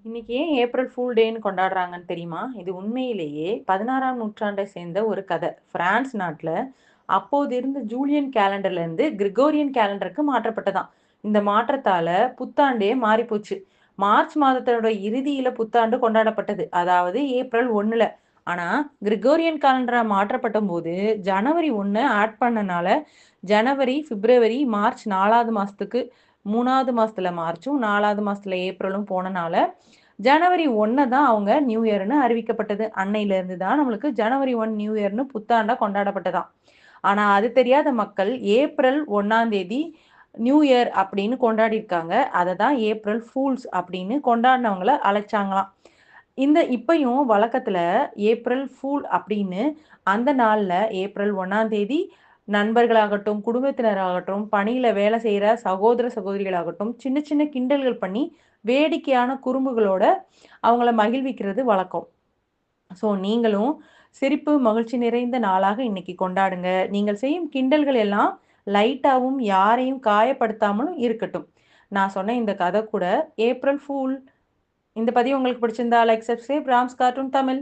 இன்னைக்கு ஏன் April fool டேன்னு கொண்டாடுறாங்கன்னு தெரியுமா? இது உண்மையிலேயே 16ஆம் நூற்றாண்டை சேர்ந்த ஒரு கதை. பிரான்ஸ் நாட்டுல அப்போது இருந்த ஜூலியன் கேலண்டர்ல இருந்து கிரிகோரியன் கேலண்டருக்கு மாற்றப்பட்டதாம். இந்த மாற்றத்தால புத்தாண்டே மாறிப்போச்சு. மார்ச் மாதத்தோட இறுதியில புத்தாண்டு கொண்டாடப்பட்டது. அதாவது ஏப்ரல் 1ல. ஆனா கிரிகோரியன் கேலண்டரா மாற்றப்பட்ட போது ஜனவரி 1 ஆட் பண்ணனால ஜனவரி, பிப்ரவரி, மார்ச் 4வது மாசத்துக்கு 3வது மாசத்துல மார்ச்சும் 4வது மாசத்துல ஏப்ரலும் போனனால ஜனவரி 1 தான் அவங்க நியூ இயர்ன்னு அறிவிக்கப்பட்டது. அன்னையில இருந்து தான் நம்மளுக்கு ஜனவரி 1 நியூ இயர்ன்னு புத்தாண்டா கொண்டாடப்பட்டதாம். ஆனா அது தெரியாத மக்கள் ஏப்ரல் 1ஆம் தேதி நியூ இயர் அப்படின்னு கொண்டாடியிருக்காங்க. அத தான் ஏப்ரல் ஃபூல்ஸ் அப்படின்னு கொண்டாடினவங்கள அழைச்சாங்களாம். இப்பயும் வழக்கத்துல ஏப்ரல் ஃபூல் அப்படின்னு அந்த நாள்ல ஏப்ரல் 1ஆம் தேதி நண்பர்களாகட்டும், குடும்பத்தினராகட்டும், பணியில வேலை செய்ற சகோதர, சகோதரிகளாகட்டும், சின்ன சின்ன கிண்டல்கள் பண்ணி, வேடிக்கையான குறும்புகளோட அவங்கள மகிழ்விக்கிறது வழக்கம். ஸோ நீங்களும் சிரிப்பு, மகிழ்ச்சி நிறைந்த நாளாக இன்னைக்கு கொண்டாடுங்க. நீங்கள் செய்யும் கிண்டல்கள் எல்லாம் லைட்டாவும், யாரையும் காயப்படுத்தாமலும் இருக்கட்டும். நான் சொன்ன இந்த கதை கூட ஏப்ரல் ஃபூல். இந்த பதிவு உங்களுக்கு பிடிச்சிருந்தா like, subscribe rams cartoon Tamil.